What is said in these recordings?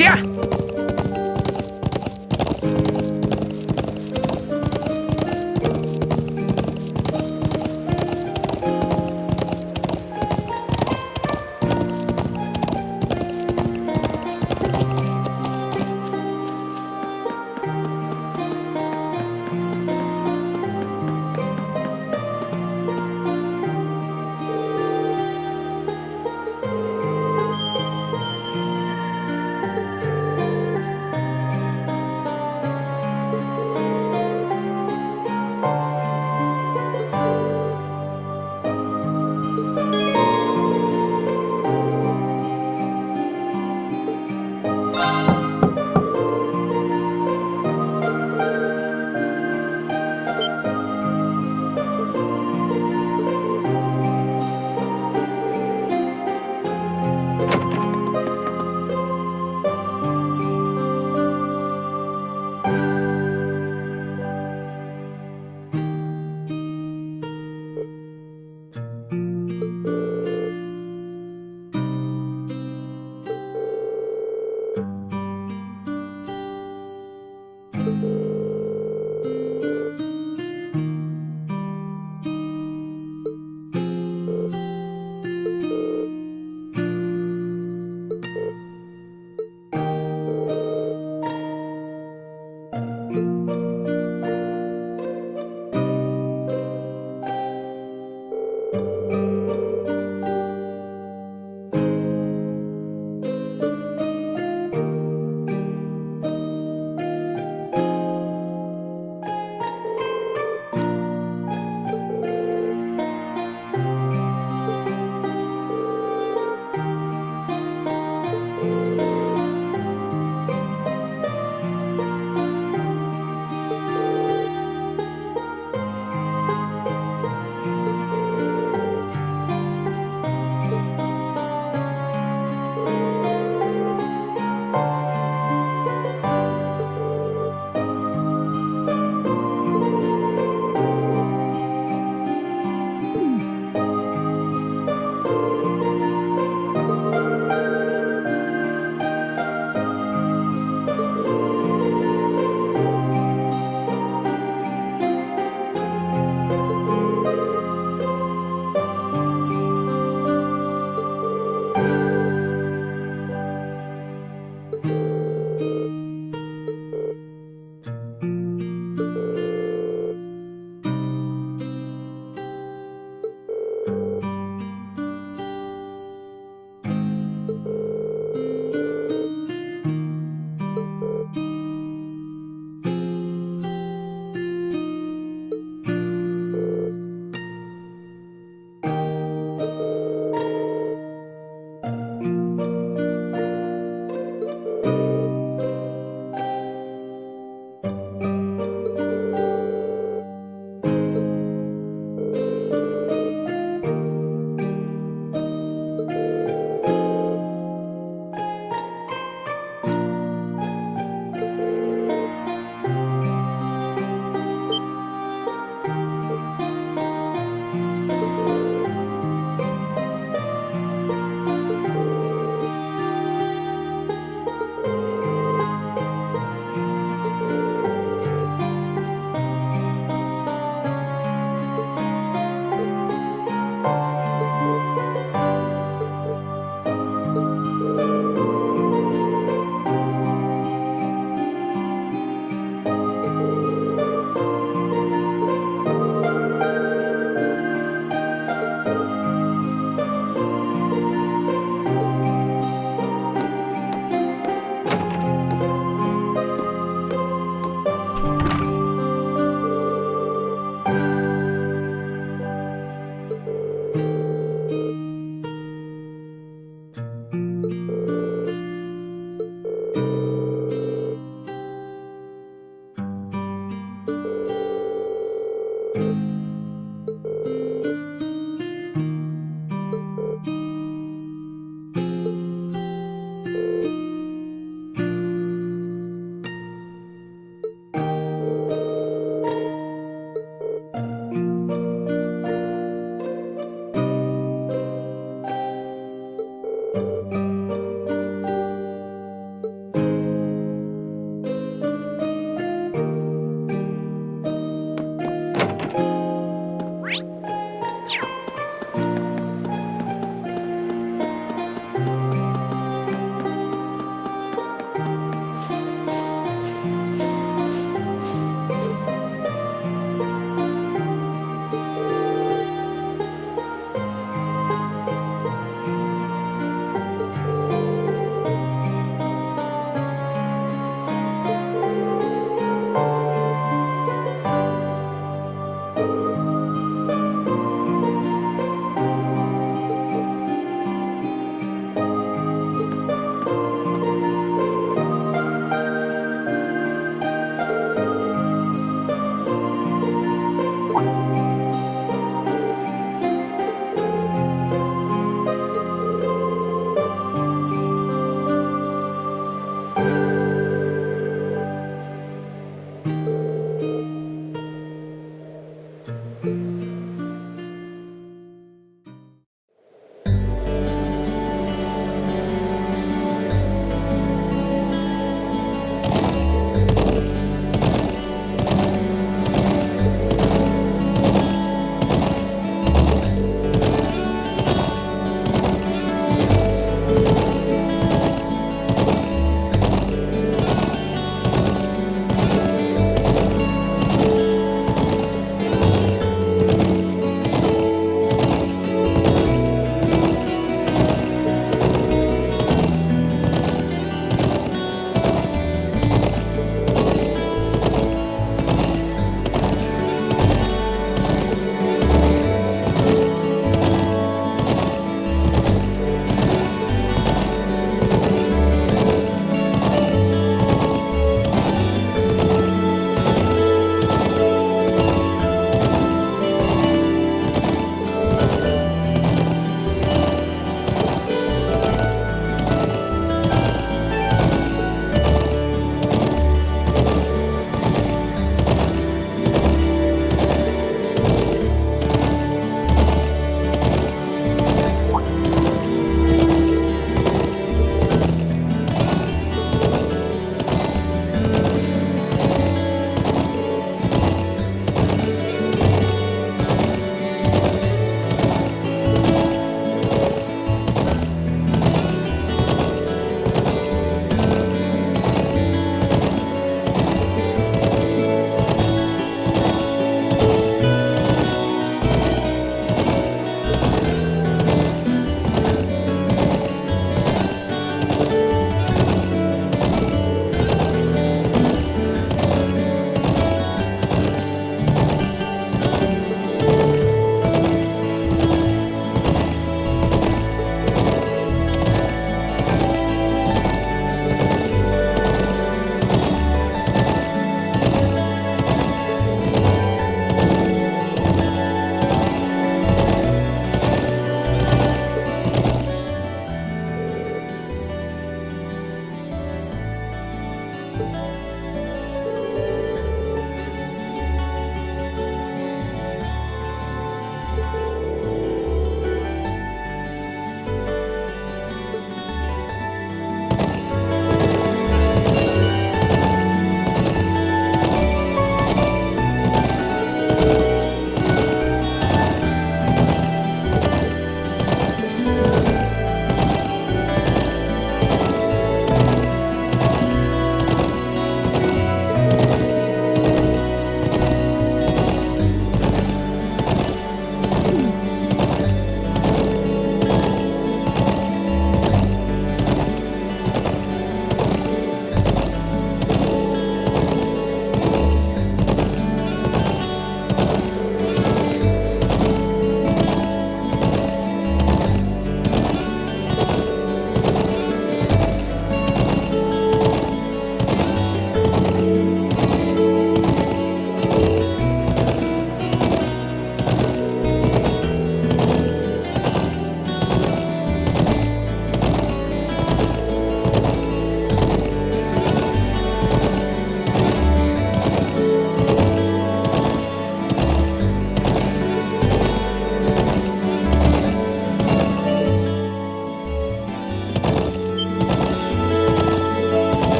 Yeah.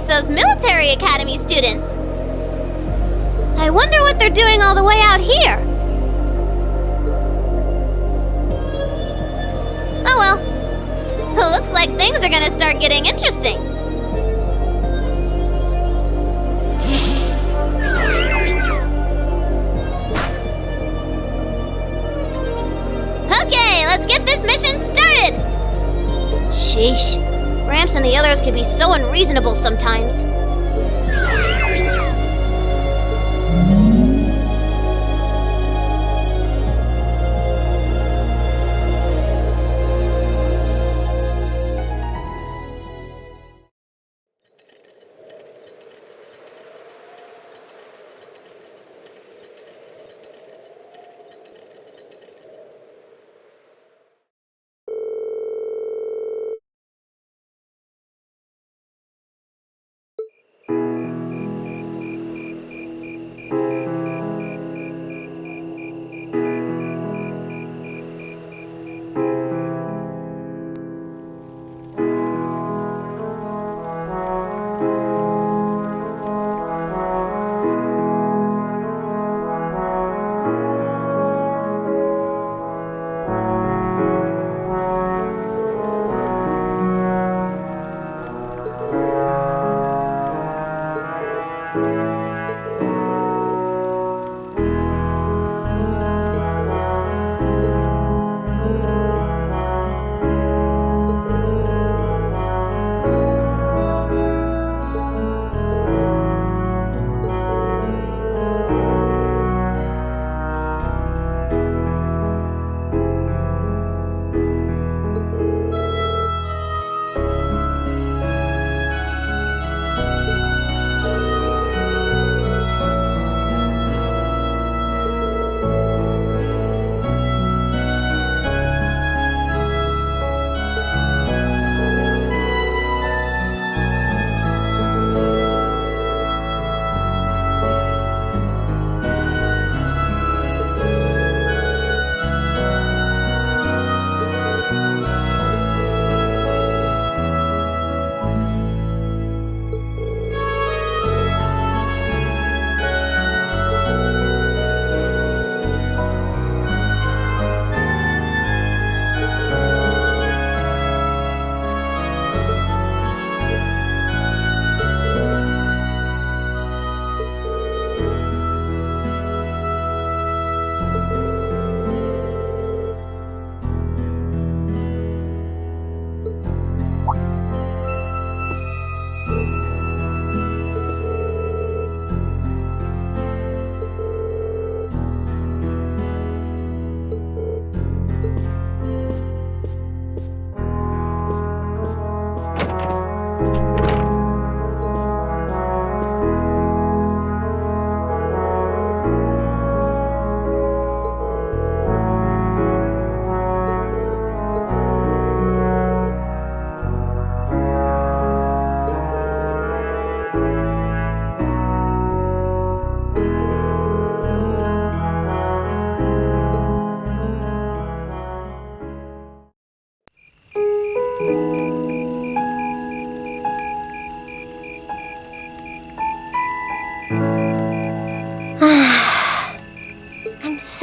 Those military academy students. I wonder what they're doing all the way out here. Oh well. Looks like things are gonna start getting interesting. Okay, let's get this mission started! Sheesh. Gramps and the others can be so unreasonable sometimes.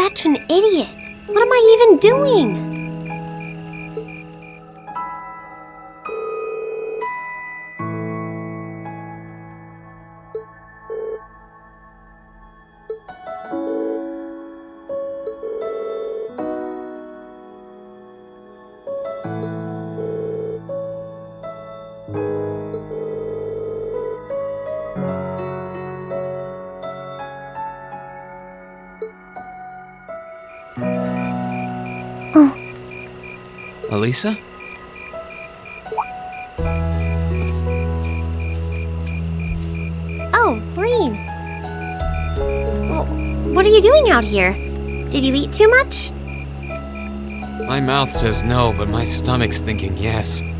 such an idiot. What am I even doing? Elisa? Oh, Green. Well, what are you doing out here? Did you eat too much? My mouth says no, but my stomach's thinking yes. You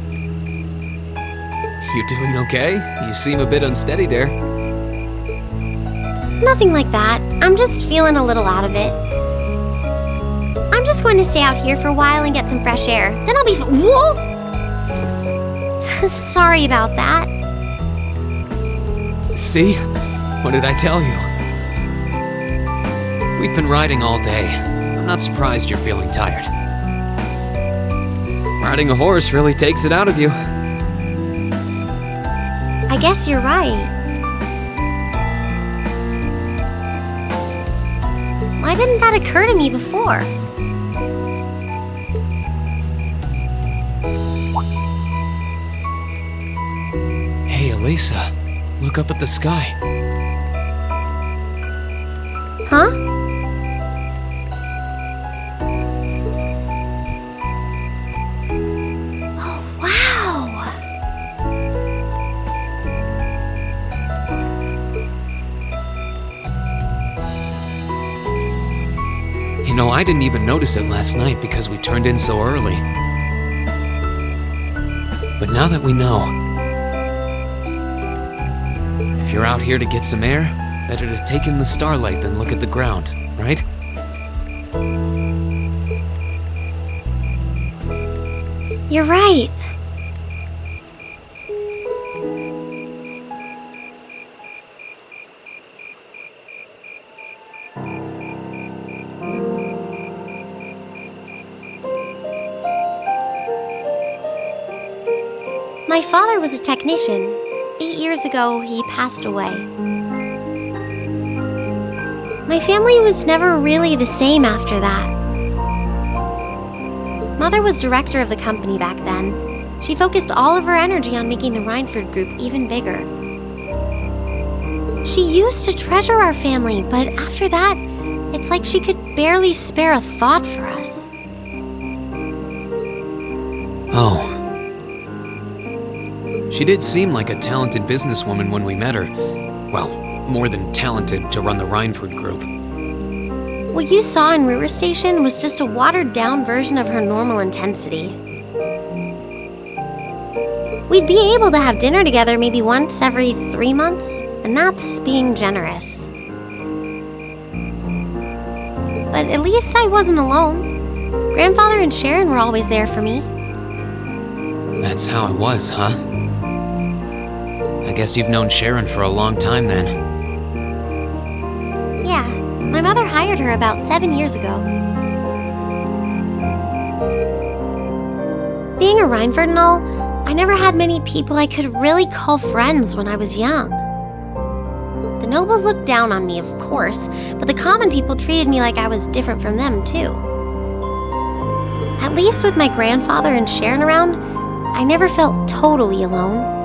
doing okay? You seem a bit unsteady there. Nothing like that. I'm just feeling a little out of it. I'm just going to stay out here for a while and get some fresh air. Then I'll be Whoa! Sorry about that. See? What did I tell you? We've been riding all day. I'm not surprised you're feeling tired. Riding a horse really takes it out of you. I guess you're right. Why didn't that occur to me before? Hey, Elisa, look up at the sky. Huh? Oh, wow! You know, I didn't even notice it last night because we turned in so early. But now that we know, if you're out here to get some air, better to take in the starlight than look at the ground, right? You're right. My father was a technician. 8 years ago, he passed away. My family was never really the same after that. Mother was director of the company back then. She focused all of her energy on making the Rhineford Group even bigger. She used to treasure our family, but after that, it's like she could barely spare a thought for us. Oh. She did seem like a talented businesswoman when we met her. Well, more than talented to run the Rhineford Group. What you saw in River Station was just a watered-down version of her normal intensity. We'd be able to have dinner together maybe once every 3 months, and that's being generous. But at least I wasn't alone. Grandfather and Sharon were always there for me. That's how it was, huh? I guess you've known Sharon for a long time then. Yeah, my mother hired her about 7 years ago. Being a Rhineford and all, I never had many people I could really call friends when I was young. The nobles looked down on me, of course, but the common people treated me like I was different from them, too. At least with my grandfather and Sharon around, I never felt totally alone.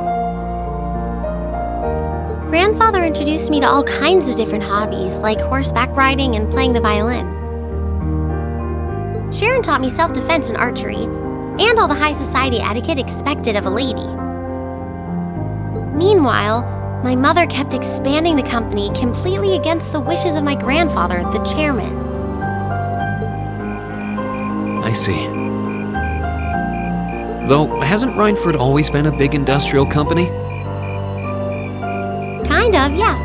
Grandfather introduced me to all kinds of different hobbies, like horseback riding and playing the violin. Sharon taught me self-defense and archery, and all the high society etiquette expected of a lady. Meanwhile, my mother kept expanding the company completely against the wishes of my grandfather, the chairman. I see. Though, hasn't Rhineford always been a big industrial company? Kind of, yeah.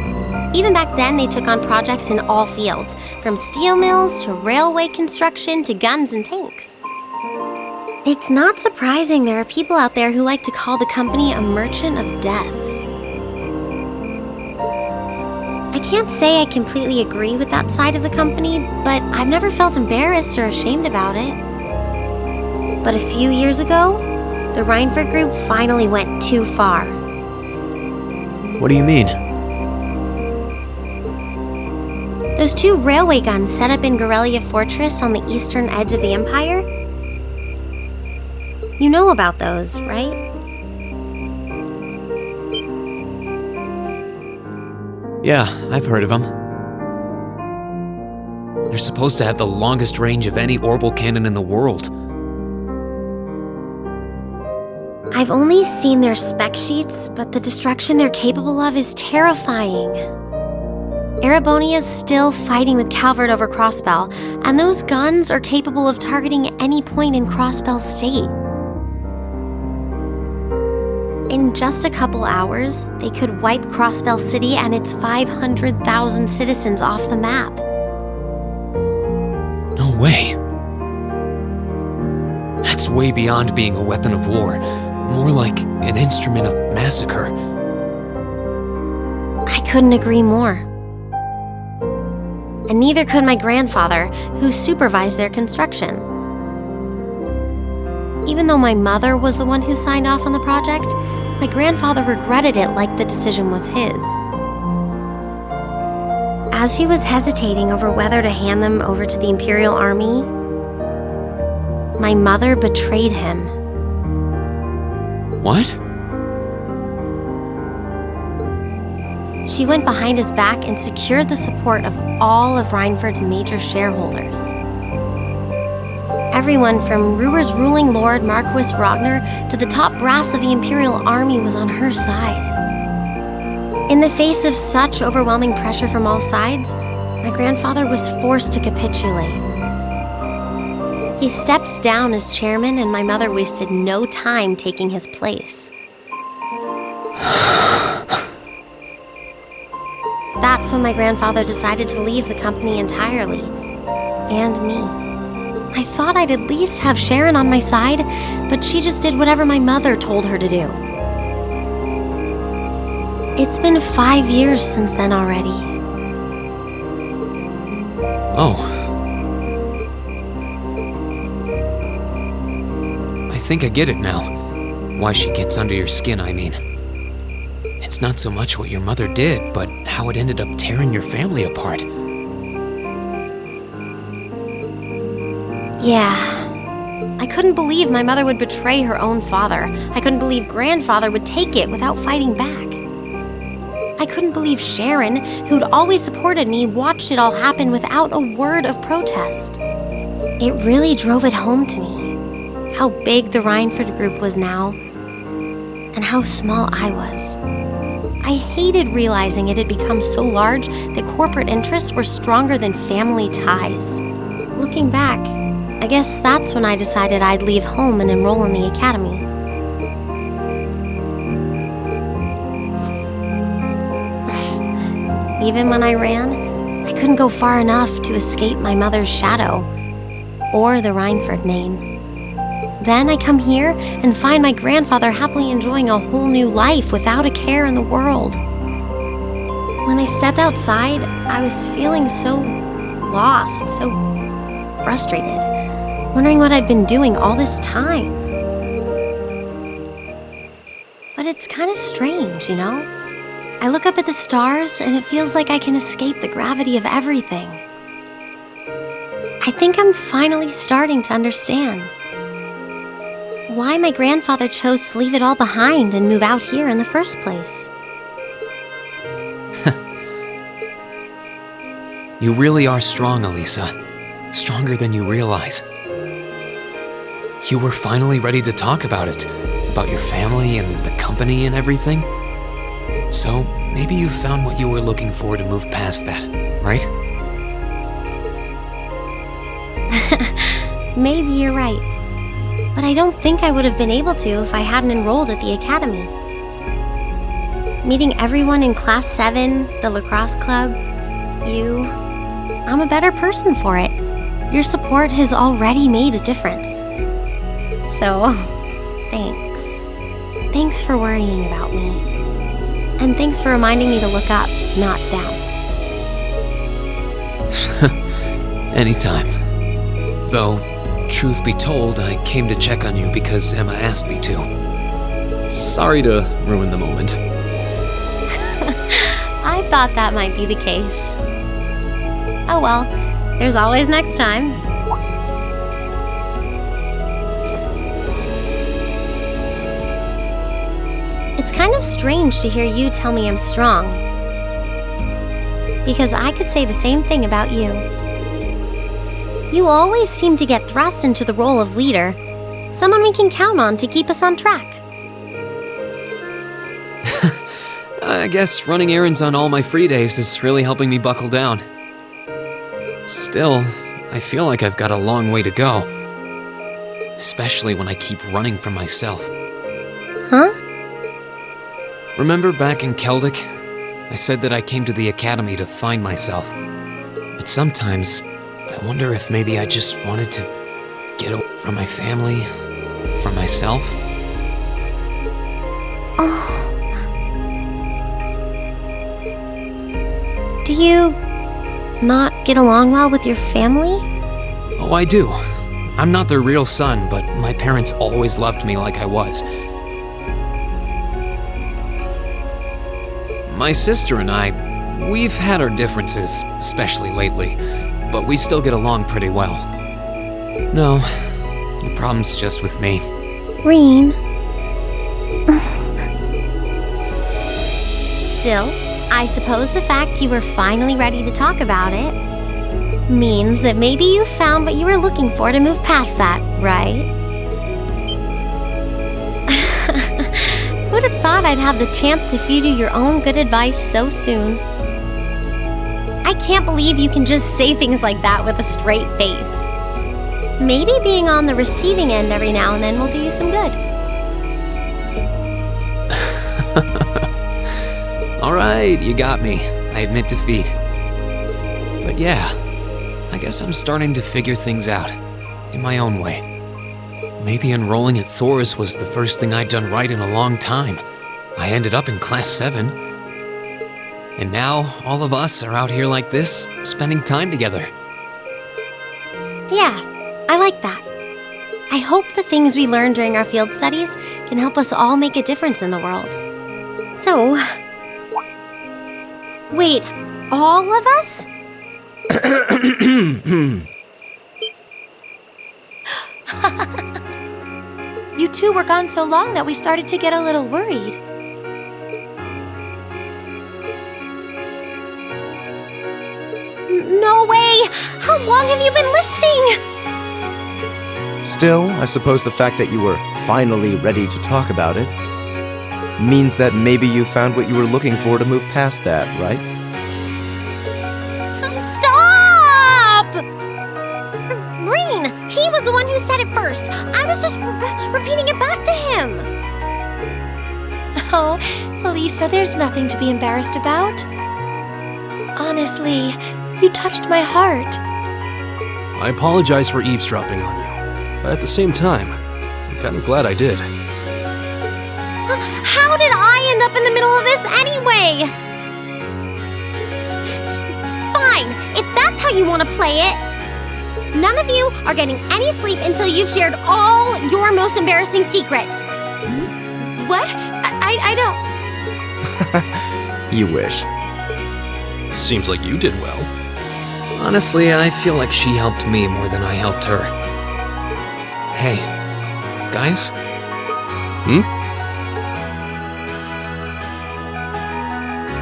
Even back then, they took on projects in all fields, from steel mills to railway construction to guns and tanks. It's not surprising there are people out there who like to call the company a merchant of death. I can't say I completely agree with that side of the company, but I've never felt embarrassed or ashamed about it. But a few years ago, the Rhineford Group finally went too far. What do you mean? Those 2 railway guns set up in Gorelia Fortress on the eastern edge of the Empire? You know about those, right? Yeah, I've heard of them. They're supposed to have the longest range of any orbital cannon in the world. I've only seen their spec sheets, but the destruction they're capable of is terrifying. Erebonia's still fighting with Calvert over Crossbell, and those guns are capable of targeting any point in Crossbell State. In just a couple hours, they could wipe Crossbell City and its 500,000 citizens off the map. No way. That's way beyond being a weapon of war. More like an instrument of massacre. I couldn't agree more. And neither could my grandfather, who supervised their construction. Even though my mother was the one who signed off on the project, my grandfather regretted it like the decision was his. As he was hesitating over whether to hand them over to the Imperial Army, my mother betrayed him. What? She went behind his back and secured the support of all of Rhineford's major shareholders. Everyone from Ruhr's ruling lord Marquis Ragnar to the top brass of the Imperial Army was on her side. In the face of such overwhelming pressure from all sides, my grandfather was forced to capitulate. He stepped down as chairman, and my mother wasted no time taking his place. That's when my grandfather decided to leave the company entirely, and me. I thought I'd at least have Sharon on my side, but she just did whatever my mother told her to do. It's been 5 years since then already. Oh. I think I get it now. Why she gets under your skin, I mean. It's not so much what your mother did, but how it ended up tearing your family apart. Yeah. I couldn't believe my mother would betray her own father. I couldn't believe grandfather would take it without fighting back. I couldn't believe Sharon, who'd always supported me, watched it all happen without a word of protest. It really drove it home to me, how big the Rhineford Group was now, and how small I was. I hated realizing it had become so large that corporate interests were stronger than family ties. Looking back, I guess that's when I decided I'd leave home and enroll in the academy. Even when I ran, I couldn't go far enough to escape my mother's shadow, or the Rhineford name. Then I come here and find my grandfather happily enjoying a whole new life without a care in the world. When I stepped outside, I was feeling so lost, so frustrated, wondering what I'd been doing all this time. But it's kind of strange, you know? I look up at the stars and it feels like I can escape the gravity of everything. I think I'm finally starting to understand why my grandfather chose to leave it all behind and move out here in the first place. You really are strong, Elisa. Stronger than you realize. You were finally ready to talk about it, about your family and the company and everything. So, maybe you found what you were looking for to move past that, right? Maybe you're right. But I don't think I would have been able to if I hadn't enrolled at the academy. Meeting everyone in Class 7, the lacrosse club, you, I'm a better person for it. Your support has already made a difference. So, thanks. Thanks for worrying about me. And thanks for reminding me to look up, not down. Anytime. Though, truth be told, I came to check on you because Emma asked me to. Sorry to ruin the moment. I thought that might be the case. Oh well, there's always next time. It's kind of strange to hear you tell me I'm strong. Because I could say the same thing about you. You always seem to get thrust into the role of leader, someone we can count on to keep us on track. I guess running errands on all my free days is really helping me buckle down. Still, I feel like I've got a long way to go. Especially when I keep running from myself. Huh? Remember back in Keldic? I said that I came to the academy to find myself. But sometimes, I wonder if maybe I just wanted to get away from my family, from myself. Do you not get along well with your family? Oh, I do. I'm not their real son, but my parents always loved me like I was. My sister and I, we've had our differences, especially lately, but we still get along pretty well. No, the problem's just with me. Reen. Still, I suppose the fact you were finally ready to talk about it means that maybe you found what you were looking for to move past that, right? Who'd have thought I'd have the chance to feed you your own good advice so soon? I can't believe you can just say things like that with a straight face. Maybe being on the receiving end every now and then will do you some good. Alright, you got me. I admit defeat. But yeah, I guess I'm starting to figure things out, in my own way. Maybe enrolling at Thor's was the first thing I'd done right in a long time. I ended up in Class 7. And now, all of us are out here like this, spending time together. Yeah, I like that. I hope the things we learned during our field studies can help us all make a difference in the world. So, wait, all of us? You two were gone so long that we started to get a little worried. No way! How long have you been listening? Still, I suppose the fact that you were finally ready to talk about it means that maybe you found what you were looking for to move past that, right? Stop! Reen, he was the one who said it first. I was just repeating it back to him. Oh, Lisa, there's nothing to be embarrassed about. Honestly, you touched my heart. I apologize for eavesdropping on you, but at the same time, I'm kind of glad I did. How did I end up in the middle of this anyway? Fine, if that's how you want to play it. None of you are getting any sleep until you've shared all your most embarrassing secrets. What? I don't... You wish. Seems like you did well. Honestly, I feel like she helped me more than I helped her. Hey, guys?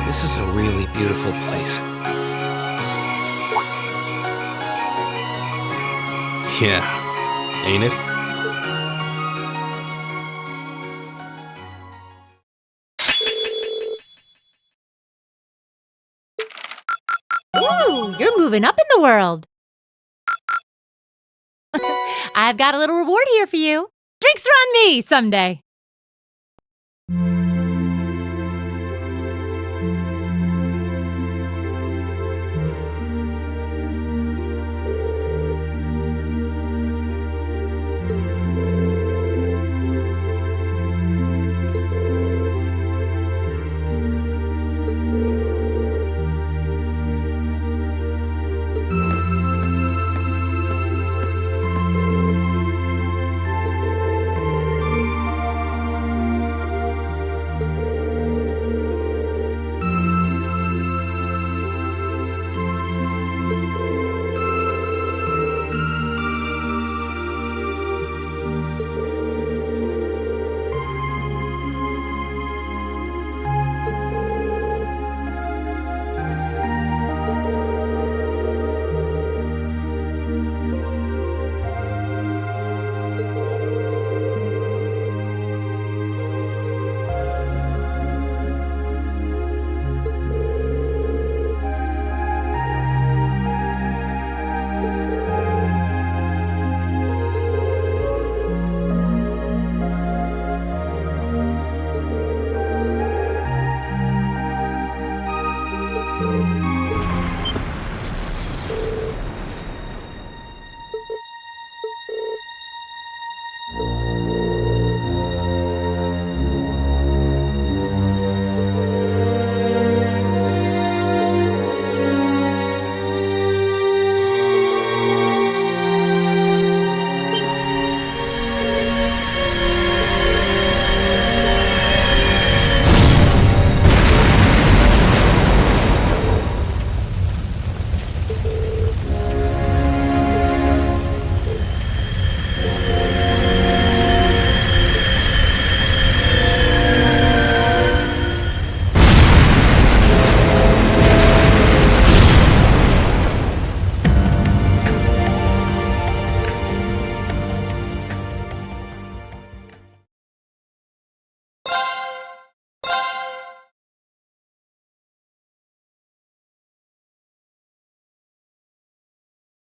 This is a really beautiful place. Yeah, ain't it? Ooh, you're moving up in the world. I've got a little reward here for you. Drinks are on me someday.